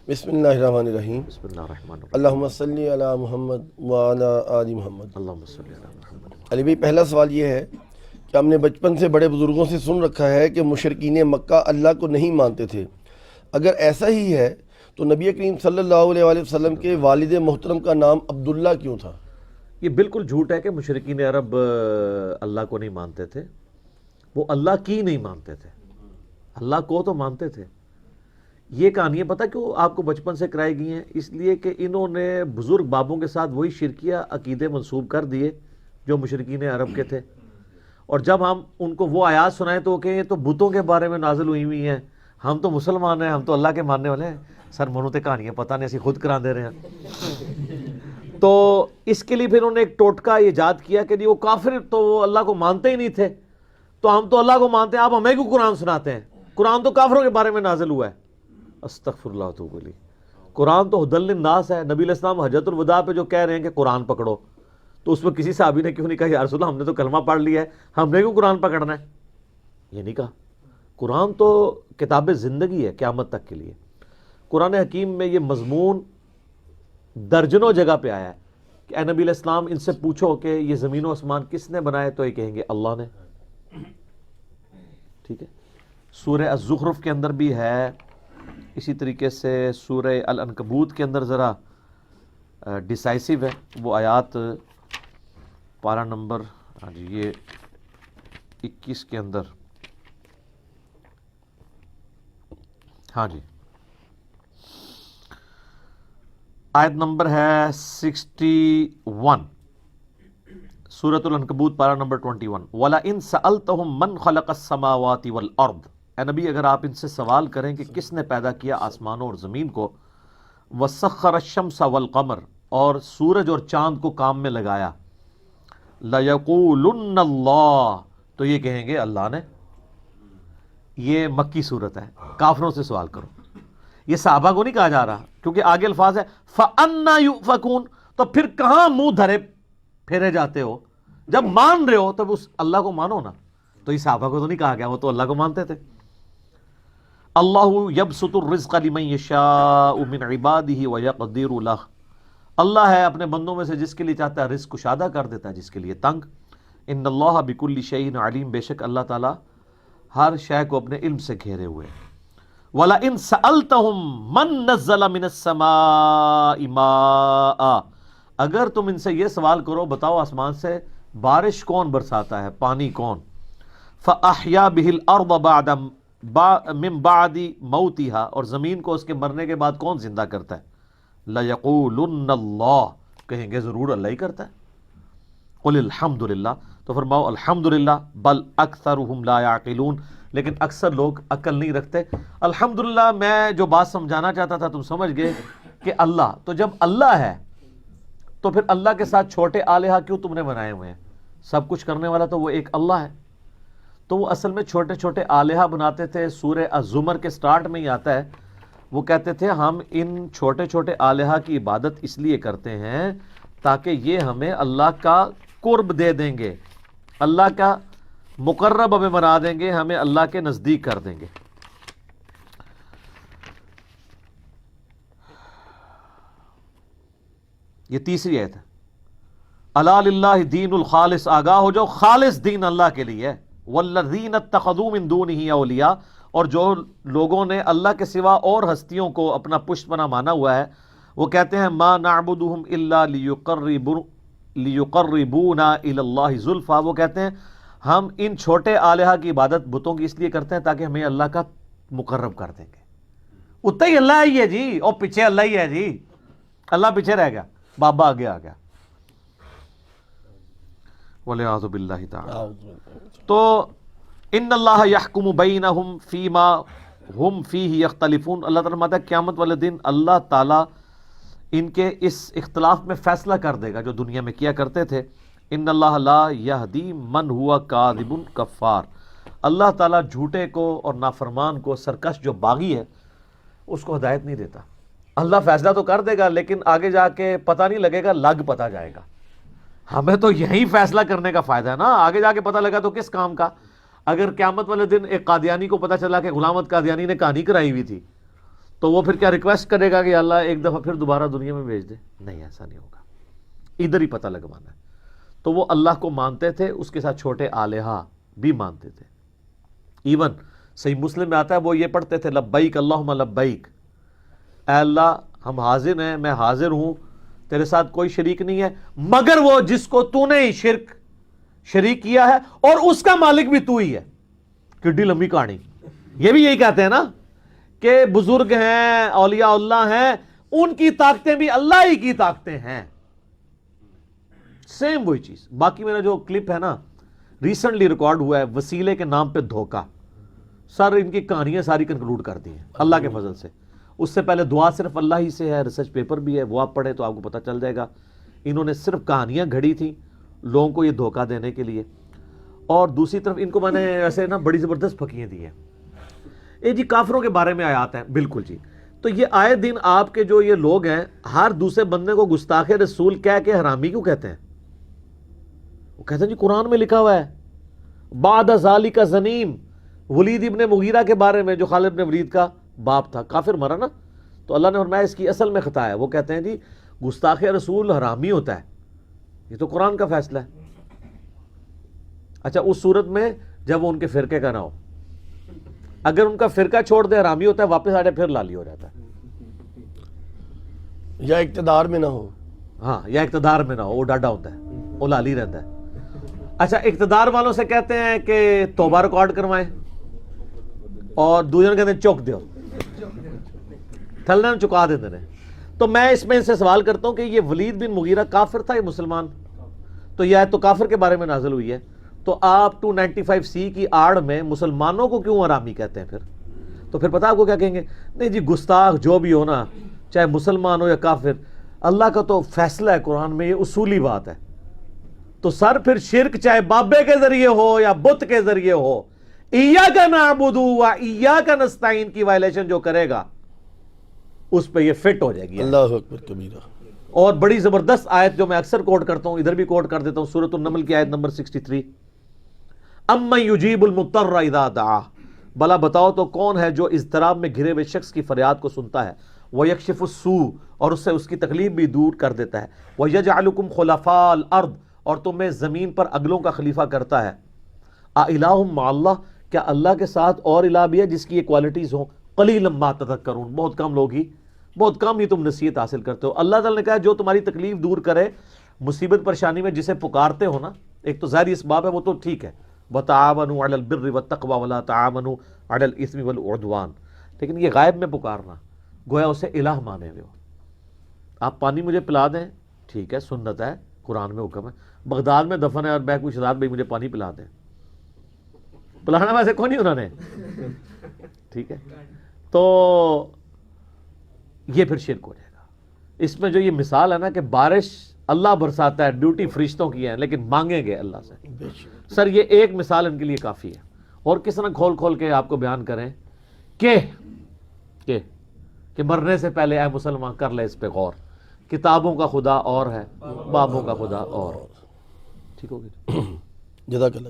بسم اللہ الرحمن الرحیم۔ بسم اللہ الرحمن الرحیم۔ اللہم صلی علی محمد وعلی آل محمد۔ اللہم صلی علی محمد۔ علی بھائی، پہلا سوال یہ ہے کہ ہم نے بچپن سے بڑے بزرگوں سے سن رکھا ہے کہ مشرکین مکہ اللہ کو نہیں مانتے تھے۔ اگر ایسا ہی ہے تو نبی کریم صلی اللہ علیہ وآلہ وسلم کے والد محترم کا نام عبداللہ کیوں تھا؟ یہ بالکل جھوٹ ہے کہ مشرکین عرب اللہ کو نہیں مانتے تھے، وہ اللہ کی نہیں مانتے تھے، اللہ کو تو مانتے تھے۔ یہ کہانیاں پتہ کیوں آپ کو بچپن سے کرائی گئی ہیں؟ اس لیے کہ انہوں نے بزرگ بابوں کے ساتھ وہی شرکیہ عقیدے منسوب کر دیے جو مشرکین عرب کے تھے، اور جب ہم ان کو وہ آیات سنائیں تو وہ کہیں یہ تو بتوں کے بارے میں نازل ہوئی ہوئی ہیں، ہم تو مسلمان ہیں، ہم تو اللہ کے ماننے والے ہیں۔ سر منو تے کہانیاں پتہ نہیں، اسی خود کرا دے رہے ہیں۔ تو اس کے لیے پھر انہوں نے ایک ٹوٹکا ایجاد کیا کہ وہ کافر تو وہ اللہ کو مانتے ہی نہیں تھے، تو ہم تو اللہ کو مانتے ہیں، آپ ہمیں کیوں قرآن سناتے ہیں؟ قرآن تو کافروں کے بارے میں نازل ہوا ہے۔ استغفر اللہ توب علی۔ قرآن تو ہدی للناس ہے۔ نبی علیہ السلام حجۃ الوداع پہ جو کہہ رہے ہیں کہ قرآن پکڑو، تو اس میں کسی صحابی نے کیوں نہیں کہا یا رسول اللہ ہم نے تو کلمہ پڑھ لیا ہے، ہم نے کیوں قرآن پکڑنا ہے؟ یہ نہیں کہا۔ قرآن تو کتاب زندگی ہے قیامت تک کے لیے۔ قرآن حکیم میں یہ مضمون درجنوں جگہ پہ آیا ہے کہ اے نبی علیہ السلام ان سے پوچھو کہ یہ زمین و آسمان کس نے بنائے، تو یہ کہیں گے اللہ نے۔ ٹھیک ہے، سورہ الزخرف کے اندر بھی ہے، اسی طریقے سے سورہ العنکبوت کے اندر ذرا ڈیسائسو ہے وہ آیات، پارہ نمبر یہ 21 کے اندر، ہاں جی آیت نمبر ہے 61، سورۃ العنکبوت پارہ نمبر 21۔ وَلَئِن سَأَلْتَهُم مَّن خَلَقَ السَّمَاوَاتِ وَالْأَرْضِ، اے نبی اگر آپ ان سے سوال کریں کہ کس نے پیدا کیا آسمانوں اور زمین کو، وَسَخَّرَ الشَّمْسَ وَالْقَمَرَ، اور سورج اور چاند کو کام میں لگایا، لَيَقُولُنَّ اللَّهُ، تو یہ کہیں گے اللہ نے۔ یہ مکی صورت ہے، کافروں سے سوال کرو۔ یہ صحابہ کو نہیں کہا جا رہا، کیونکہ آگے الفاظ ہے فَأَنَّا يُؤْفَكُونَ، تو پھر کہاں منہ دھرے پھیرے جاتے ہو؟ جب مان رہے ہو تب اس اللہ کو مانو نا۔ تو یہ صحابہ کو تو نہیں کہا گیا، وہ تو اللہ کو مانتے تھے۔ اللہ یبسط الرزق لمن یشاء من عبادہ ویقدر لہ، اللہ ہے اپنے بندوں میں سے جس کے لیے چاہتا ہے رزق کشادہ کر دیتا ہے، جس کے لیے تنگ۔ ان اللہ بکل شیء علیم، بے شک اللہ تعالیٰ ہر شے کو اپنے علم سے گھیرے ہوئے۔ وَلَئِن سَأَلْتَهُم مَّن نَّزَّلَ مِنَ السَّمَاءِ مَاءً، اگر تم ان سے یہ سوال کرو بتاؤ آسمان سے بارش کون برساتا ہے، پانی کون؟ فَأَحْيَا بِهِ الْأَرْضَ بَعْدَ من بعد موتها، اور زمین کو اس کے مرنے کے بعد کون زندہ کرتا ہے؟ لَيَقُولُنَّ اللَّهُ، کہیں گے ضرور اللہ ہی کرتا ہے۔ قُلِ الْحَمْدُ لِلَّهِ، تو فرماؤ الحمدللہ، بل اکثرهم لا يعقلون، لیکن اکثر لوگ عقل نہیں رکھتے۔ الحمدللہ میں جو بات سمجھانا چاہتا تھا تم سمجھ گئے کہ اللہ، تو جب اللہ ہے تو پھر اللہ کے ساتھ چھوٹے آلہہ کیوں تم نے بنائے ہوئے ہیں؟ سب کچھ کرنے والا تو وہ ایک اللہ ہے۔ تو وہ اصل میں چھوٹے چھوٹے آلہہ بناتے تھے۔ سورہ الزمر کے سٹارٹ میں ہی آتا ہے، وہ کہتے تھے ہم ان چھوٹے چھوٹے آلہہ کی عبادت اس لیے کرتے ہیں تاکہ یہ ہمیں اللہ کا قرب دے دیں گے، اللہ کا مقرب ہمیں بنا دیں گے، ہمیں اللہ کے نزدیک کر دیں گے۔ یہ تیسری آیت ہے، الا للہ دین الخالص، آگاہ ہو جاؤ خالص دین اللہ کے لیے ہے۔ والذین اتخذوا من دونہ اولیاء، اور جو لوگوں نے اللہ کے سوا اور ہستیوں کو اپنا پشت پناہ مانا ہوا ہے، وہ کہتے ہیں ما نعبدہم الا لیقربونا الی اللہ زلفیٰ، وہ کہتے ہیں ہم ان چھوٹے آلہہ کی عبادت بتوں کی اس لیے کرتے ہیں تاکہ ہمیں اللہ کا مقرب کر دیں گے۔ اتنا ہی اللہ ہی ہے جی، اور پیچھے اللہ ہی ہے جی، اللہ پیچھے رہ گیا، بابا آگے آ گیا۔ والعیاذ باللہ تعالی۔ تو ان اللہ یحکم بینہم فیما ہم فیہ یختلفون، اللہ تعالیٰ فرماتا ہے قیامت والے دن اللہ تعالیٰ ان کے اس اختلاف میں فیصلہ کر دے گا جو دنیا میں کیا کرتے تھے۔ ان اللہ لا یہدی من ہوا کاذب کفار، اللہ تعالیٰ جھوٹے کو اور نافرمان کو، سرکش جو باغی ہے، اس کو ہدایت نہیں دیتا۔ اللہ فیصلہ تو کر دے گا لیکن آگے جا کے پتہ نہیں لگے گا، لگ پتہ جائے گا۔ ہمیں تو یہی فیصلہ کرنے کا فائدہ ہے نا، آگے جا کے پتہ لگا تو کس کام کا؟ اگر قیامت والے دن ایک قادیانی کو پتہ چلا کہ غلام احمد قادیانی نے کہانی کرائی ہوئی تھی تو وہ پھر کیا ریکویسٹ کرے گا کہ اللہ ایک دفعہ پھر دوبارہ دنیا میں بھیج دے؟ نہیں، ایسا نہیں ہوگا، ادھر ہی پتہ لگوانا ہے۔ تو وہ اللہ کو مانتے تھے، اس کے ساتھ چھوٹے آلہہ بھی مانتے تھے۔ ایون صحیح مسلم میں آتا ہے وہ یہ پڑھتے تھے لبیک اللہم لبیک، اے اللہ ہم حاضر ہیں، میں حاضر ہوں، تیرے ساتھ کوئی شریک نہیں ہے مگر وہ جس کو تو نے ہی شریک کیا ہے، اور اس کا مالک بھی تو ہی ہے۔ کڈی لمبی کہانی، یہ بھی یہی کہتے ہیں نا کہ بزرگ ہیں، اولیاء اللہ ہیں، ان کی طاقتیں بھی اللہ ہی کی طاقتیں ہیں، سیم وہی چیز۔ باقی میرا جو کلپ ہے نا ریسنٹلی ریکارڈ ہوا ہے، وسیلے کے نام پہ دھوکہ، سر ان کی کہانیاں ساری کنکلوڈ کر دی ہیں اللہ کے فضل سے۔ اس سے پہلے دعا صرف اللہ ہی سے ہے، ریسرچ پیپر بھی ہے، وہ آپ پڑھیں تو آپ کو پتہ چل جائے گا۔ انہوں نے صرف کہانیاں گھڑی تھیں لوگوں کو یہ دھوکہ دینے کے لیے، اور دوسری طرف ان کو میں نے ایسے نا بڑی زبردست پھکیاں دی ہیں۔ یہ جی کافروں کے بارے میں آیات ہیں، بالکل جی۔ تو یہ آئے دن آپ کے جو یہ لوگ ہیں ہر دوسرے بندے کو گستاخ رسول کہہ کے حرامی کیوں کہتے ہیں؟ وہ کہتے ہیں جی قرآن میں لکھا ہوا ہے بعد ذالک زنیم، ولید ابن مغیرہ کے بارے میں جو خالد ابن ولید کا باپ تھا، کافر مرا نا، تو اللہ نے فرمایا اس کی اصل میں خطا ہے۔ وہ کہتے ہیں جی گستاخ رسول حرامی ہوتا ہے، یہ تو قرآن کا فیصلہ ہے۔ اچھا اس صورت میں جب وہ ان کے فرقے کا نہ ہو، اگر ان کا فرقہ چھوڑ دے حرامی ہوتا ہے، واپس آ جائے پھر لالی ہو جاتا ہے، یا اقتدار میں نہ ہو، ہاں یا اقتدار میں نہ ہو، وہ ڈاڈا ہوتا ہے، وہ لالی رہتا ہے۔ اچھا اقتدار والوں سے کہتے ہیں کہ توبہ ریکارڈ کروائیں، اور دوسرے کہتے ہیں چوک دیو، تھلنے چکا دیتے ہیں۔ تو میں اس میں ان سے سوال کرتا ہوں کہ یہ ولید بن مغیرہ کافر تھا یا مسلمان؟ تو یہ آیت تو کافر کے بارے میں نازل ہوئی ہے، تو آپ 295C کی آڑ میں مسلمانوں کو کیوں حرامی کہتے ہیں پھر؟ تو پھر پتہ آپ کو کیا کہیں گے؟ نہیں جی گستاخ جو بھی ہو نا، چاہے مسلمان ہو یا کافر، اللہ کا تو فیصلہ ہے قرآن میں، یہ اصولی بات ہے۔ تو سر پھر شرک چاہے بابے کے ذریعے ہو یا بت کے ذریعے ہو، ایاک نعبد و ایاک نستعین کی وائلیشن جو کرے گا اس پہ یہ فٹ ہو جائے گی۔ اللہ اکبر کبیرہ۔ اور بڑی زبردست آیت جو میں اکثر کوٹ کرتا ہوں، ادھر بھی کوٹ کر دیتا ہوں، سورۃ النمل کی آیت نمبر 63، امن یجیب المضطر اذا دعاہ، بلا بتاؤ تو کون ہے جو اضطراب میں گھرے ہوئے شخص کی فریاد کو سنتا ہے، ویکشف السوء، اور اس سے اس کی تکلیف بھی دور کر دیتا ہے، ویجعلکم خلفاء الارض، اور تمہیں زمین پر اگلوں کا خلیفہ کرتا ہے، الہ مع اللہ، کیا اللہ کے ساتھ اور الہ بھی ہے جس کی یہ کوالٹیز ہوں؟ قلیلا ما تذکرون، بہت کم ہی تم نصیحت حاصل کرتے ہو۔ اللہ تعالیٰ نے کہا جو تمہاری تکلیف دور کرے، مصیبت پریشانی میں جسے پکارتے ہو نا، ایک تو ظاہری اسباب ہے وہ تو ٹھیک ہے، وتعاونوا علی البر والتقوی ولا تعاونوا علی الاثم والعدوان، لیکن یہ غائب میں پکارنا، گویا اسے الہ مانے ہوئے ہو۔ آپ پانی مجھے پلا دیں، ٹھیک ہے، سنت ہے، قرآن میں حکم ہے، بغداد میں دفن ہے اور میں کوئی شہزاد بھائی مجھے پانی پلا دیں، پلانا ویسے کون نہیں انہوں نے، ٹھیک ہے، تو یہ پھر شرک ہو جائے گا۔ اس میں جو یہ مثال ہے نا کہ بارش اللہ برساتا ہے، ڈیوٹی فرشتوں کی ہے، لیکن مانگیں گے اللہ سے، سر یہ ایک مثال ان کے لیے کافی ہے۔ اور کس طرح کھول کھول کے آپ کو بیان کریں کہ مرنے سے پہلے اے مسلمان کر لے اس پہ غور، کتابوں کا خدا اور ہے، بابوں کا خدا اور، ٹھیک ہوگی؟ جزاک اللہ۔